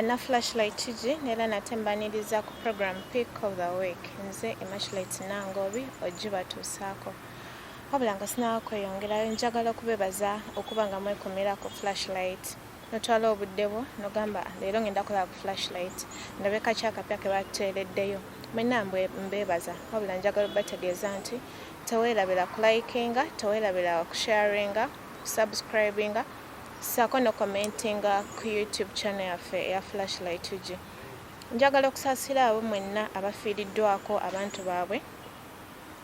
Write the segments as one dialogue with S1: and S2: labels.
S1: na flashlight kiji nera natembaniriza ku program Pick of the Week nze Immaculate Nangobi ogibatuusaako wabula nga sinakweyongerayo njagala okubebaza okuba nga mwekomera ku flashlight notwala obudde bwo nogamba leero ngenda kukola ku flashlight ndabeka kyakapya ke bateereddeyo mwenna mbebaza wabula njagala bategeeza nti teweerabira kulikinga teweerabira kusharinga subscribinga sako no commentinga ku YouTube channel yaffe ya Flashlight uji njagala okusaasira abo mwenna abafiiriddwako abantu baabwe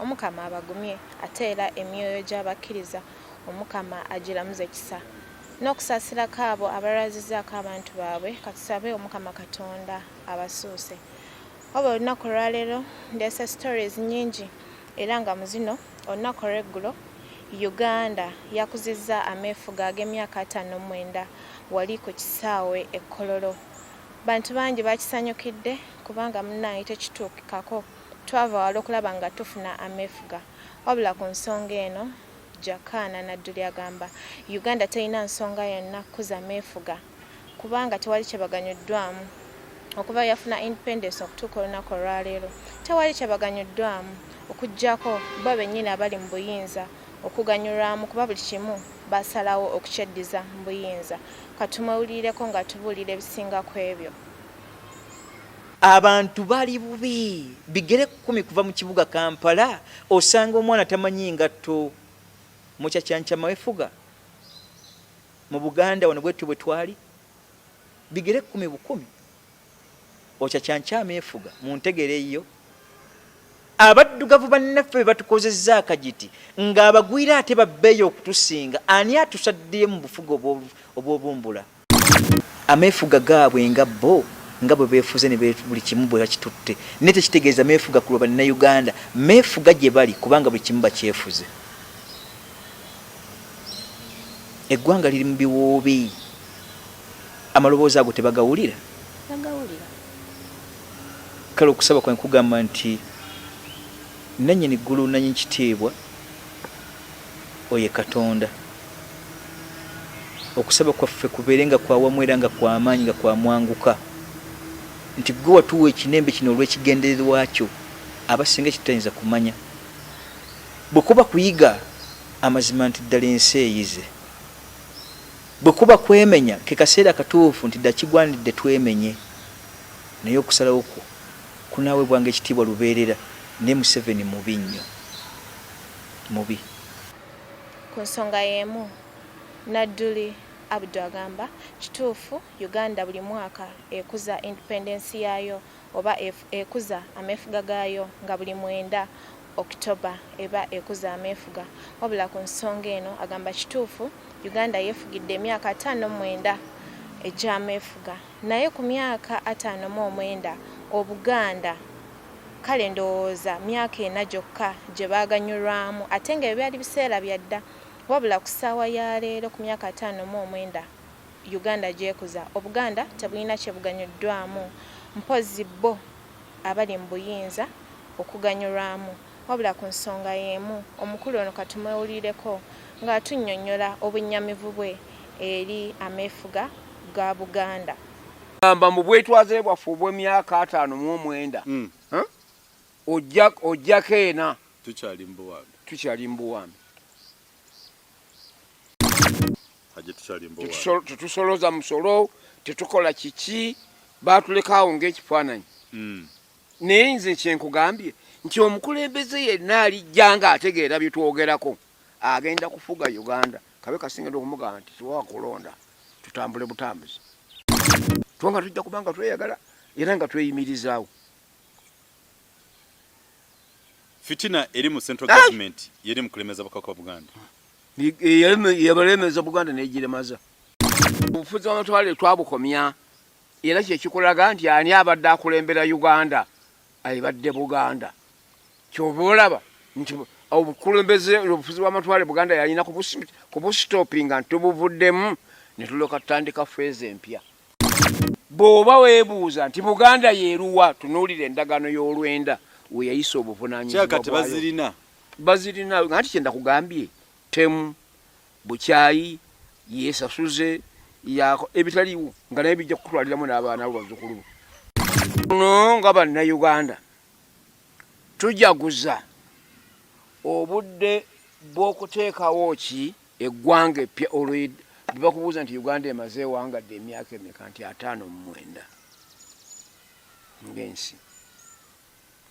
S1: omukama abagumye ate era emyoyo gy'abakkiriza omukama agiramuze kisa n'okusaasira kaabo abalwazizaako abantu baabwe katusabe omukama katonda abasuuse oba olunaku lwaleero ndeese stories nyingi era nga mu zino olunaku olw'eggulo Uganda yakuzizza ameefuga ag'emyaka 59 wali ku kisaawe e Kololo. Bantu bangi bakisanyukidde kubanga munnange tekituukikako twava wala okulaba nga tufuna ameefuga. Wabula ku nsonga eno Jakana Nadduli agamba Uganda terina nsonga yonna kuza ameefuga kubanga tewali kyebaganyuddwamu okuva yafuna independence okutuuka olunaku olwaleero tewali kyebaganyuddwamu okuggyako bo bennyini abali mu buyinza okuganyulwamu kuba buli kimu basalawo okukyeddiza mu buyinza katumawulireko nga tubuulira ebisinga ku ebyo
S2: abantu bali bubi bigere 10 kuva mu kibuga Kampala osanga omwana tamanyi ngatto mu kyakyancha mawefuga mu Buganda wano bwetu bwe twali bigere 10 bukumi okyakyancha amefuga mu ntegereyo abaddugavu bannaffe batukozezza akajiti ng'abagwira ate babbeeyo okutusinga ani atusaddiye mu bufugo obwobumbula amefuga gaabwe nga bo nga bwe beefuze ne buli kimu bwe bakitutte ne tekitegeeza meefuga ku Bannayuganda meefuga gye bali kubanga buli kimu bakyefuze eggwanga liri mu biwoobi amaloboozi ago tebagawulira kale okusaba kwa nkugamba nti nannyini ggulu nannyini kitiibwa oye Katonda okusaba kwaffe kubeere nga kwawamu era nga kw'amaanyi nga kwamwanguka nti gwe watuwa ekinembe kino olw'ekigendererwa kyo abasinga kitayinza kumanya bwe kuba kuyiga amazima nti ddala ensi eyize bwe kuba kwemenya ke kaseera katuufu nti ddala kigwanidde twemenye naye okusalawo kwo kunaawe bwange ekitiibwa lubeerera ne Museveni mubi nnyo mubi
S1: ku nsonga y'emu Nadduli Abdu agamba kituufu Uganda buli mwaka ekuza independence yaayo oba ekuza ameefuga gaayo nga buli 9 Oktoba eba ekuza ameefuga wabula ku nsonga eno agamba kituufu Uganda yeefugidde emyaka 59 egy'ameefuga naye ku myaka 59 Obuganda kale ndowooza myaka 4 gyokka gye baaganyulwamu ate nga byali biseera byadda wabula ku ssaawa ya leero ku myaka 59 Uganda gyekuza Obuganda tebulina kye buganyuddwamu mpozi bo abali mu buyinza okuganyulwamu wabula ku nsonga y'emu omukulu ono katumwewulireko ng'atunnyonnyola obunnyamivu bwe eri ameefuga ga Buganda
S3: gamba mu bwetwaze bwaffe obw'emyaka 59 ojjako ena tukyali mu buwambi tetusoloza musolo tetukola kiki baatulekaawo ng'ekifaananyi naye nze kyenkugambye nti omukulembeze yenna alijja nga ategeera bye twogerako agenda kufuga Uganda kabe kasingenda okumugamba nti tiwakulonda tutambule butambuzi twanga tujja kubanga tweyagala era nga tweyimirizaawo
S4: fitina eri mu central government yeri mukulemeza bakaka wa Buganda
S3: yabalemeza Buganda negiremaza obufuzi bw'amatwale twabukomya era kyekikulaga nti ani abadde akulembera Uganda ayibadde Buganda kyova olaba nti obukulembeze obufuzi bw'amatwale Buganda yalina kubusitopinga ntubuvuddemu ne tuloka tutandika feezi empya bw'oba weebuuza nti Buganda yeeruwa tunuulira endagaano y'olwenda we yayisa obuvunaanyizibwa bwayo bazirina nga nti kyenda kugambye temu bukyayi yeesasuze yako ebitaliwo nga naye bijja kutwaliramu n'abaana bo bazzukulu no nga bannayuganda tujaguza obudde bw'okuteekawo ki eggwanga eppya olwo bakubuuza nti uganda emaze ewangadde emyaka emeka nti 59 ng'ensi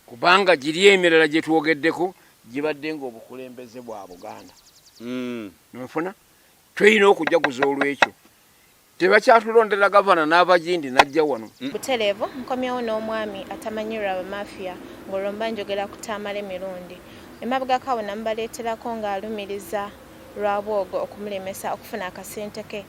S3: kubanga giri emirala gye twogeddeko gibadde ng'obukulembeze bwa buganda nonfuna tulina okujaguza olw'ekyo tebakyatulondera gavana n'abagindi najja wano
S1: butereevu nkomyewo n'omwami atamanyirwa bamafiya ng'olwomba njogera kutamala emirundi emabega kawo namubaleeterako ng'alumiriza lwabwogo okumulemesa okufuna akasente ke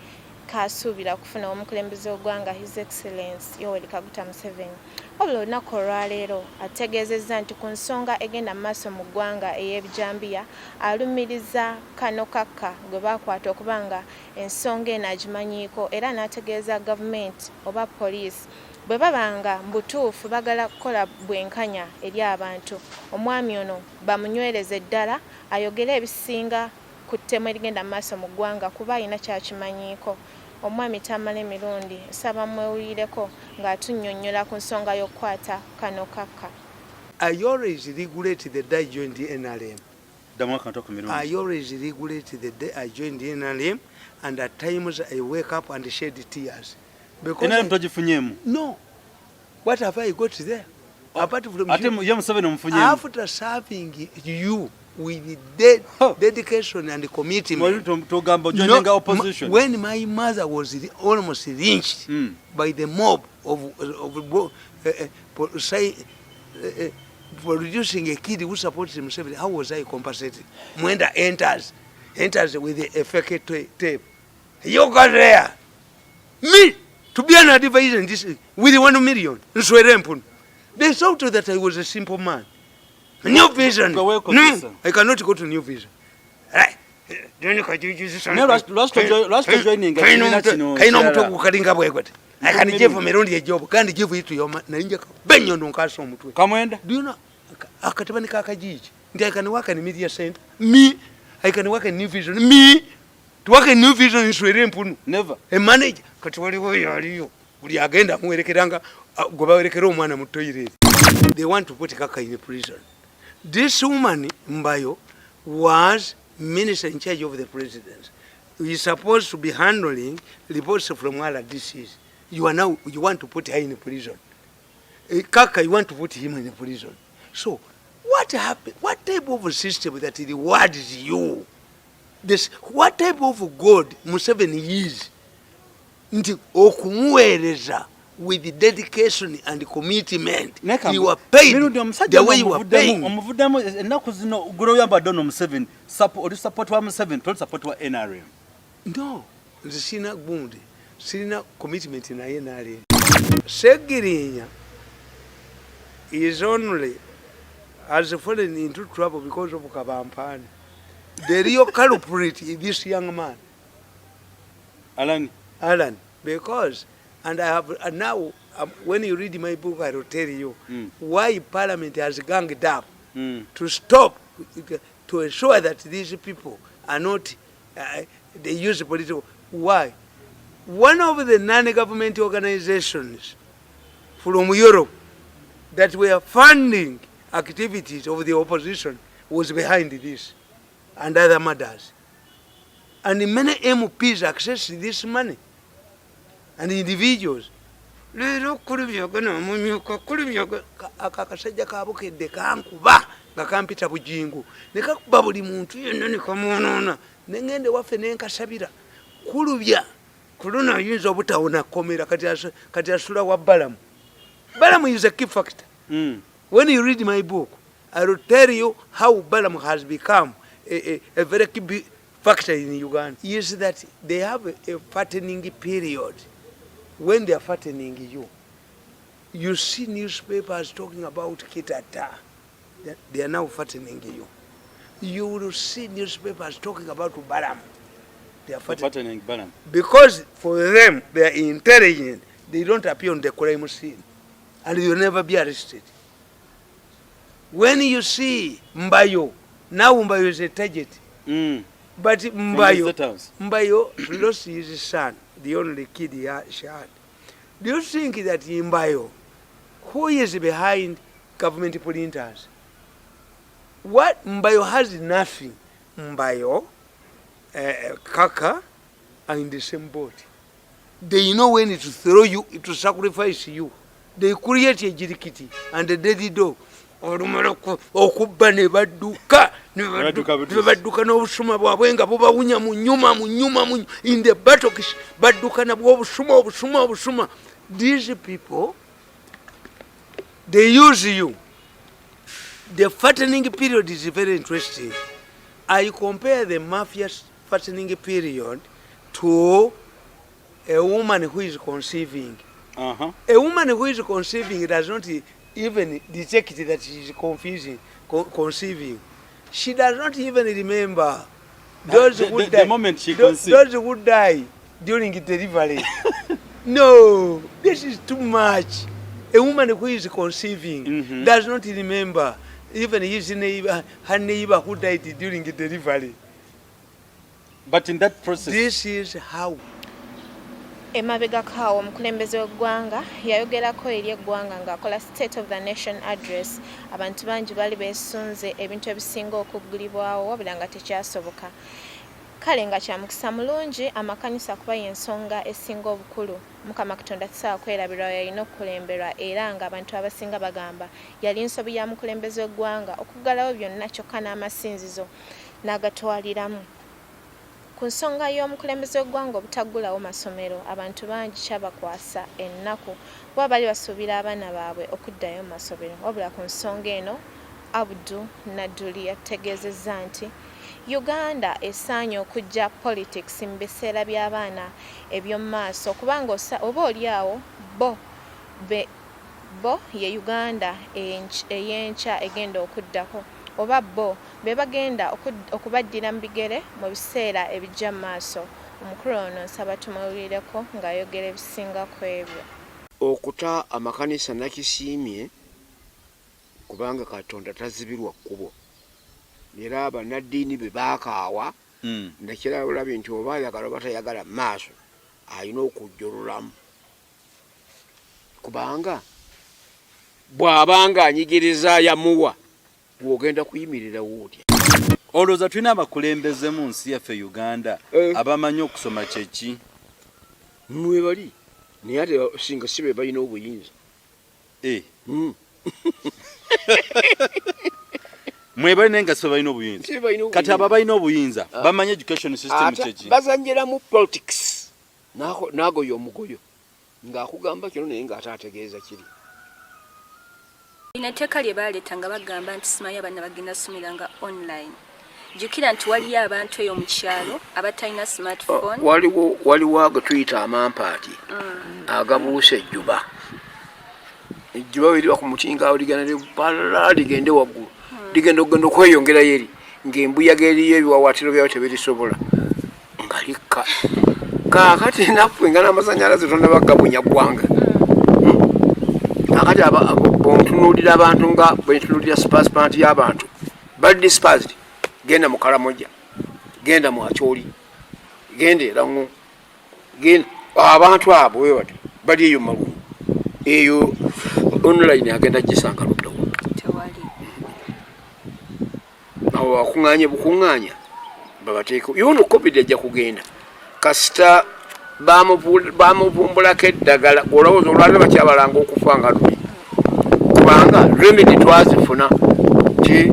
S1: kasuubira okufuna omukulembeze w'eggwanga his excellence Yoweri Kaguta Museveni wabula olunaku olwaleero ategeezezza nti ku nsonga egenda mu maaso mu ggwanga ey'ebijambiya alumiriza Kano Kaka gwe baakwata okuba nga ensonga eno agimanyiiko era n'ategeeza gavumenti oba poliisi bwe babanga mbutuufu bagala kukola bwenkanya eri abantu omwami ono bamunywereze ddala ayogere ebisinga ku ttemu erigenda mu maaso mu ggwanga kuba alina kyakimanyiiko omwami tamala emirundi saba mwewulireko ng'atunnyonnyola ku nsonga y'okukwata Kano Kaka.
S5: I always regulate the day I joined the NRM. I always regulate the day I joined the NRM, and at times I wake up and shed tears.
S4: Because
S5: no. What have I got there? Apart from after serving you with dedication and commitment.
S4: Opposition.
S5: When my mother was almost lynched by the mob of producing a kid who supports himself, how was I compensated? Mwenda enters with a fake tape. You got there. Me, to be an advisor in this, with 1 million. They thought that I was a simple man. New Vision. No, I cannot go to New Vision. I can give me only a job. Can't give it to your man. Benyon don't cast some to come. Do you know? Akatabanika Kajij. I can work in media center. Me, I can work in New Vision. Me, to work in New Vision is really never. A manager. Katwari are you? We agenda Muerekanga Gobarekero Mana Mutoiri. They want to put Kaka in a prison. This woman, Mbayo, was minister in charge of the president. He is supposed to be handling reports from all disease. You want to put her in a prison. Kaka, you want to put him in a prison. So, what happened? What type of a system that rewards you? What type of God Museveni is? Okumuereza with dedication and commitment. You are paid the way you are paying.
S4: Omuvudamu ennaku zino guloyamba Donald Museveni support wa Museveni to support wa NRM.
S5: No, sina gundi. Sina commitment na NRM. Segirinya is only has fallen into trouble because of Kabampani. The real culprit is this young man. Alan, because, and I have now, when you read my book, I will tell you why Parliament has ganged up to stop, to ensure that these people are not, they use political. Why? One of the non-government organizations from Europe that were funding activities of the opposition was behind this and other matters. And many MPs access this money. And individuals. Lero kulibyoga munyuka kulibyoga akakasajja kabukedde kankuba nga kampita bujingu ne kakuba buli muntu yenna ne kamunoona ne ngende waffe nenkasabira kulubya kuluna yinza obutawona komera kati asula wa Balamu. Balamu is a key factor. When you read my book, I will tell you how Balamu has become a very key factor in Uganda. Is that they have a fattening period. When they are fattening you see newspapers talking about Kitata. They are now fattening you. You will see newspapers talking about Balamu. They are fattening
S4: Balamu.
S5: Because for them, they are intelligent. They don't appear on the crime scene. And they will never be arrested. When you see Mbayo, now Mbayo is a target. But Mbayo lost his son, the only kid she had. Do you think that in Mbayo, who is behind government polluters? What Mbayo has nothing. Mbayo, Kaka are in the same boat. They know when to throw you, to sacrifice you. They create a jirikiti and a daddy dog. Okuba ne badduka n'obusuma bwabwe nga bubawunya mu nyuma in the battle badduka nabwo obusuma. These people, they use you. The fattening period is very interesting. I compare the mafia's fattening period to a woman who is conceiving. A woman who is conceiving does not even detect that she is conceiving. She does not even remember those who die. The moment she conceives. Those who die during delivery. No, this is too much. A woman who is conceiving does not remember even her neighbor who died during delivery.
S4: But in that process,
S5: this is how.
S1: Emabega kawo omukulembeze w'eggwanga yayogerako eri eggwanga ng'akola State of the Nation address. Abantu bangi bali beesunze ebintu ebisinga okuggulibwawo wabula nga tekyasoboka. Kale nga kya mukisa mulungi amakanisa kuba y'ensonga esinga obukulu. Mukama Katonda tasobola kwerabirwa yalina okukulemberwa era ng'abantu abasinga bagamba yali nsobi ya mukulembeze w'eggwanga okuggalawo byonna kyokka n'amasinzizo n'agatwaliramu. Ku nsonga y'omukulembeze w'eggwanga obutaggulawo masomero, abantu bangi kyabakwasa ennaku kuba bali basuubira abaana baabwe okuddayo mu masomero. Wabula ku nsonga eno, Abdu Naduli yategeezezza nti Uganda esaanye okujja politics mu biseera by'abaana eby'omu maaso kubanga oba oliawo bo ye Uganda ey'enkya egenda okuddako oba bo be bagenda okubaddira mu bigere mu biseera ebijja mu maaso. Omukulu ono nsaba tumuwulireko ng'ayogera ebisinga ku ebyo.
S3: Okuta amakanisa nakisiimye kubanga Katonda tazibirwa kkubo. Era bannaddiini be baakaawa ndekera olabye nti oba ayagala oba tayagala mu maaso alina okujjululamu kubanga bw'abanga anyigiriza yamuwa bw'ogenda kuyimirira wootya.
S4: Olowooza tulina abakulembeze mu nsi yaffe Uganda abamanyi okusoma kyeki?
S3: Mwe bali naye ate singa si be balina obuyinza.
S4: Mwe bali naye nga si balina obuyinza. Kati abo balina obuyinza bamanyi education system kyeki?
S3: Bazannyira mu politics n'agoyo omugoyo ng'akugamba kino naye ng'ate ategeeza kiri.
S6: Inateeka lye baaleeta nga bagamba nti simanyi abaana bagenda someranga online. Jjukira nti waliyo abantu eyo mu kyalo abatalina smartphone.
S3: Waliwo ago tuyita amampaati agabuusa ejjuba. Ejjuba bweriba ku mutinga awo ligende waggulu. Ligenda okugenda okweyongerayo eri ng'embuyaga eriyo ebiwawaatiro byawo tebirisobola nga likka. Kaakati naffe nga n'amasannyalaze tonnabagabunya ggwanga. Kakati bw'ontunuulira abantu nga bwentunuulira spasipant y'abantu bali dispersed. Genda mu Karamoja, genda mu Acholi, genda Erango, genda abantu abo webati bali eyo Malungu. Eyo online agenda gisanga luddawo.
S6: Tewali.
S3: Awo akuŋŋaanye bukuŋŋaanya babateeko. Yono COVID ajja kugenda. Kasita bamuvumbulako eddagala olowooza olwaliro bakyabalanga okufa nga luli kubanga remedy twazifuna ti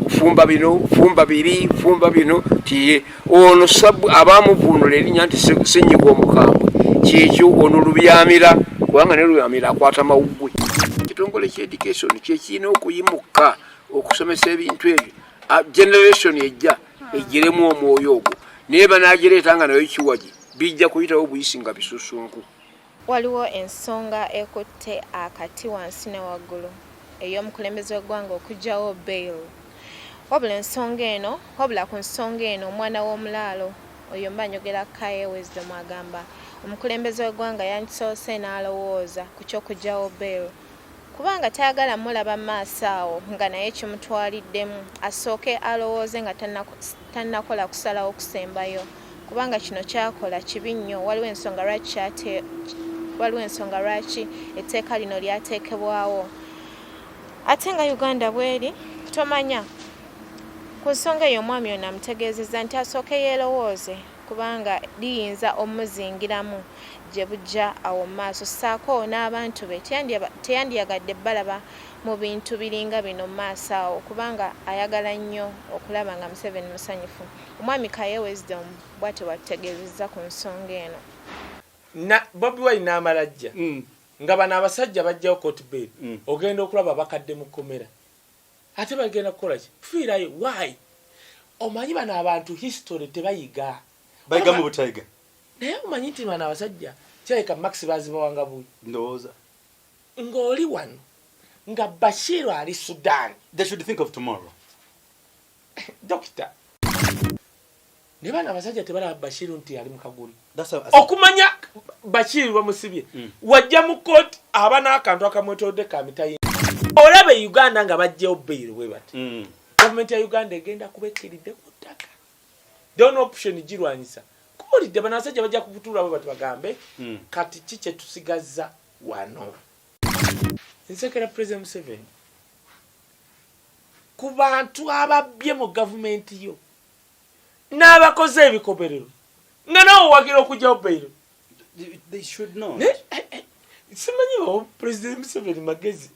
S3: fumba bino fumba biri fumba bino ti ono sabu abamuvuunula erinnya nti ssenyiga omukambwe kyekyo ono lubyamira kubanga ne lubyamira akwata mawuggwe. Ekitongole ky'education kyekirina okuyimuka okusomesa ebintu ebyo generation ejja ejjeremu omwoyo ogwo naye banaagireeta nga nayo kiwagi bijja kuyitawo buyisi nga bisusunku.
S1: Waliwo ensonga ekutte akati wansi ne waggulu ey'omukulembeze w'eggwanga okuggyawo bail. Wabula ku nsonga eno omwana w'omulaalo oyo mba njogera Kaye Wisdom agamba omukulembeze w'eggwanga yandisoose n'alowooza ku ky'okuggyawo bail kubanga tayagala mulaba maaso awo nga naye kimutwaliddemu asooke alowooze nga tannakola kusalawo kusembayo kubanga kino kyakola kibi nnyo waliwo ensonga lwaki etteeka lino lyateekebwawo ate nga Uganda bweri tomanya ku nsonga eyo omwami ono amutegeezezza nti asooke yeerowooze kubanga liyinza omuzingiramu gye bujja awo mu maaso ssaako n'abantu be teyandiyagadde balaba mu bintu biringa bino mu maaso awo kubanga ayagala nnyo okulaba nga Museveni musanyufu. Omwami Kaye Wisdom bw'ati bw'atutegeezezza ku nsonga eno.
S7: Bobi Wine n'amala ajja nga bano abasajja bajjawo court bail ogenda okulaba bakadde mu kkomera ate bagenda kukola ki kufiirayo why omanyi bano abantu history tebayiga
S4: bayiga mu butayiga
S7: naye omanyi nti bano abasajja kirabika Max bazibawanga buyi
S4: ndowooza
S7: ng'oli wano nga Bashir ali Sudan.
S4: They should think of tomorrow.
S7: Doctor ne bana abasajja tebalaba Bashir nti ali mu kaguli
S4: okumanya
S7: Bashir bamusibye wajja mu court abana akantu akamwetodde ka mitayi olabe Uganda nga bajjeho bail we bati government ya Uganda egenda kubekiridde ku ttaka don't option girwanyisa kulidde bana abasajja bajja kubutuula we bati bagambe kati kiche tusigazza wano nsekera President Museveni ku bantu ababbye mu government yo n'abakoze ebikoberero nga nawo wagira okujjaho bail.
S4: They should know.
S7: Simanyiwo President Museveni magezi.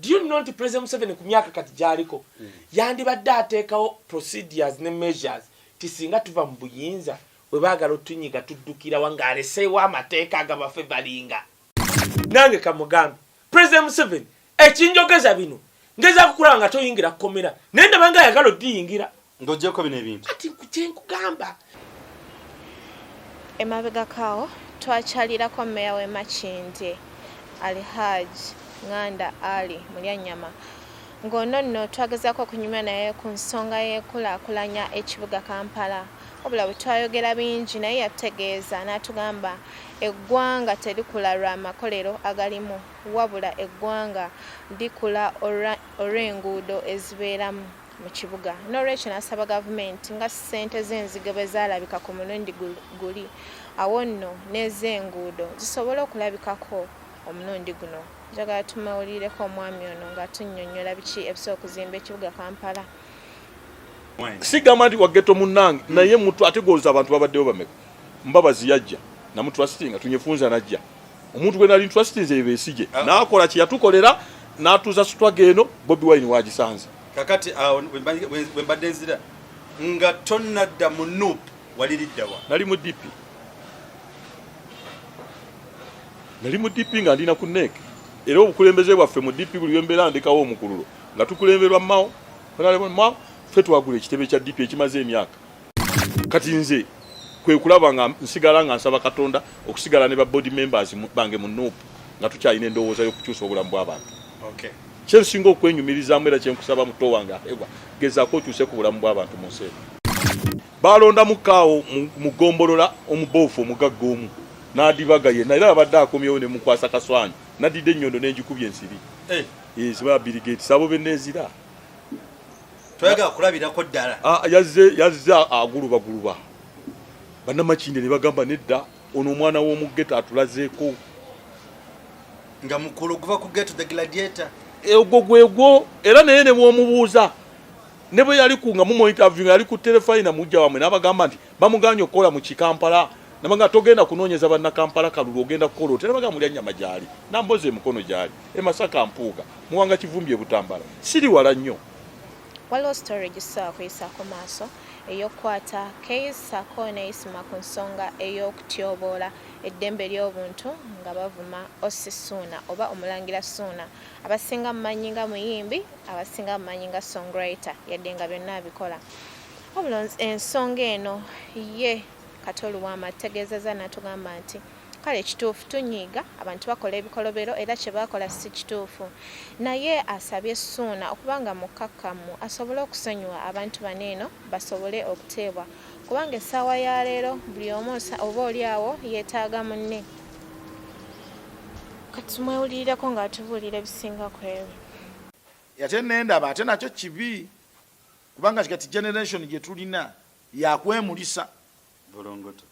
S7: Do you know nti President Museveni ku myaka kati gyaliko yandibadde ateekawo procedures ne measures tisinga tuva mu buyinza bwe baagala otunyiga tuddukira wanga aleseewo amateeka agabafe balinga. Nange kamugambe President Museveni ekinjogeza bino ngeza kukulaba nga toyingira kukomera naye ndaba nga ayagala oddiyingira
S4: ng'oggyeko bino ebintu
S7: ati kyenkugamba.
S1: Emabega kawo twakyalirako mmeya w'e Makindye Alhaji Nganda Ali Mulyanyama ng'ono nno twagezaako okunyumya naye ku nsonga y'enkulaakulanya ekibuga Kampala wabula bwe twayogera bingi naye yatutegeeza n'atugamba eggwanga terikula lwa makolero agalimu wabula eggwanga likula olw'enguudo ezibeeramu mu kibuga. N'olwekyo n'asaba gavumenti nga ssente z'enzige bwe zaalabika ku mulundi guli awo nno n'ez'enguudo zisobole okulabikako omulundi guno. Njagala tumawulireko omwami ono ng'atunnyonnyola biki ebisobola okuzimba ekibuga Kampala.
S8: Sigamba nti wageto munnange naye muntu ategooza abantu babaddeyo bameka Mbabazi yajja namutrustinga tunyefunza najja omuntu gwe nali trustinze yebesije n'akola ki yatukolera n'atuuza struggle eno Bobi Wine wagisanze
S4: kakati bwe mbadde nzira nga tonnadda mu NUP waliriddawa
S8: nali mu DP nga ndina ku NEC era obukulembeze bwaffe mu DP buli lwembeera ndekawo omukululo nga tukulemberwa mao ffe twagula ekitebe kya DP ekimaze emyaka kati nze kwe kulaba nga nsigala nga nsaba Katonda okusigala ne ba board members bange mu NUP nga tukyalina endowooza y'okukyusa obulamu bw'abantu.
S4: Okay.
S8: Kyensinga okwenyumirizamu era kyenkusaba muto wange ahewa gezaako okyuse ku bulamu bw'abantu mu nsi. Balonda mukaawo mugombolola omuboofu omugagga omu n'adibaga yenna era abadde akomyewo ne mukwasa kaswanyi nadidde ennyondo n'engikubye ensiri. Ziba Bill Gates abo benneezira.
S4: Twayaga kulabirako ddala.
S8: Yazze agulubaguluba. Bannamakinde ne bagamba nedda ono omwana w'omugeta atulazeeko.
S4: Nga mukulu guva ku Ghetto the Gladiator.
S8: Ogwo gwegwo era naye ne bw'omubuuza ne bwe yali kunga mu interview yali ku telefone na mujja wamwe n'abagamba nti bamuganya okukola mu Kikampala nabanga togenda kunoonyeza banna Kampala kalulu ogenda kukola otera baga Mulyanyama gyali namboze emukono gyali Masaka mpuuga muwanga Kivumbye Butambala siri wala nnyo.
S1: Waliwo storage gisobola kuyisaako maaso ey'okukwata Case Sako n'eyisima ku nsonga ey'okutyoboola eddembe ly'obuntu nga bavuma Ossi Ssuuna oba Omulangira Ssuuna abasinga mumanyi nga muyimbi abasinga mumanyi nga songwriter yadde nga byonna abikola. Wabula ensonga eno ye Katolu Wama ategeezezza n'atugamba nti kale ekituufu tunyiiga abantu bakola ebikolobero era kye bakola si kituufu naye asabye Ssuuna okubanga mukkakkamu asobole okusonyiwa abantu baneeno basobole okuteebwa kubanga essaawa ya leero buli omu oba oli awo yeetaaga munne. kati mwewulirirako ng'atubuulira ebisinga ku ebyo.
S9: Ate nendaba ate nakyo kibi kubanga kati generation gye tulina yakwemulisa
S4: Volongoto.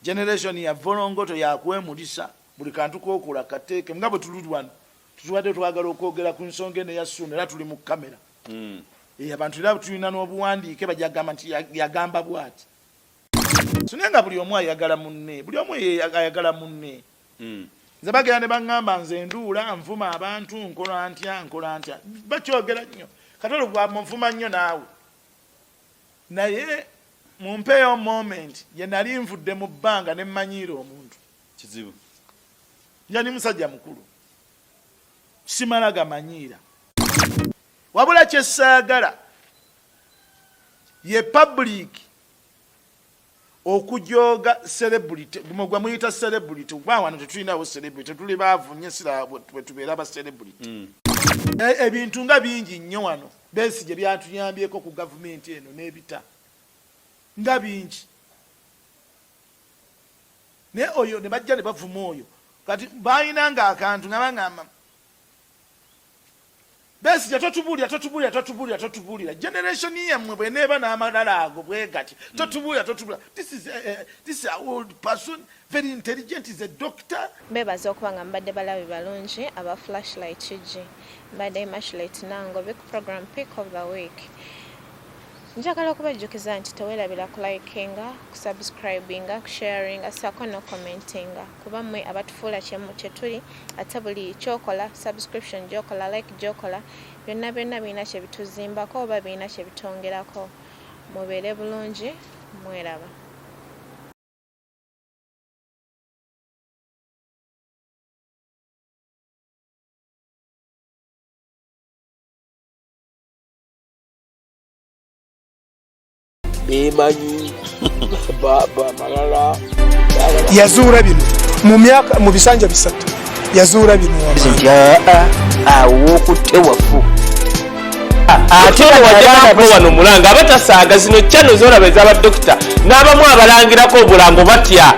S9: Generation ya volongoto yakwemulisa buli kantu kokola kateeke nga bwe tuludi wano tutuwadde twagala okwogera ku nsonga eno ya Ssuuna era tuli mu kamera. Abantu era tulina n'obuwandiike bajagamba nti yagamba bw'ati. Sunenga buli omu ayagala munne, buli omu ayagala munne. Nze bagenda ne baŋŋamba nze nduula nvuma abantu nkola ntya bakyogera nnyo katolo gwa nvuma nnyo naawe naye mumpeeyo moment ye nali nvudde mu bbanga ne mmanyiira omuntu
S4: Kizibu.
S9: yani musajja mukulu simala gamanyiira wabula kyessaagala ye public okujoga celebrity gumugwa muyita celebrity gwa wano tetulinawo celebrity tuli baavu nnyo sira bwe tubeera ba celebrity ebintu nga bingi nnyo wano Besigye byatuyambyeko ku gavumenti eno n'ebita nga bingi ne oyo ne bajja ne bavuma oyo kati bayinanga akantu nga bangamba Besigye totubuulira generation yemmwe bweneeba n'amalala ago bwe gati totubuulira this is an old person very intelligent is a doctor.
S1: Beebaza okuba nga mbadde balabi balungi aba Flashlight Kigi mbadde Immaculate Nangobi ku program Pick of the Week. Njagala okubajjukiza nti teweerabira ku likinga, ku subscribinga, ku sharinga, ssaako no commentinga kuba mmwe abatufuula kye tuli ate buli kyokola subscription gyokola like gyokola byonna birina kye bituzimbako oba birina kye bitongerako. Mubeere bulungi, mweraba.
S7: bemanyi baba malala
S10: yazuula bino mu bisanja bisatu yazuula bino
S7: awokutte wafu ate wajjako wano mulanga abatasaaga zino channel zolaba ez'abadokita n'abamu abalangirako obulambo batya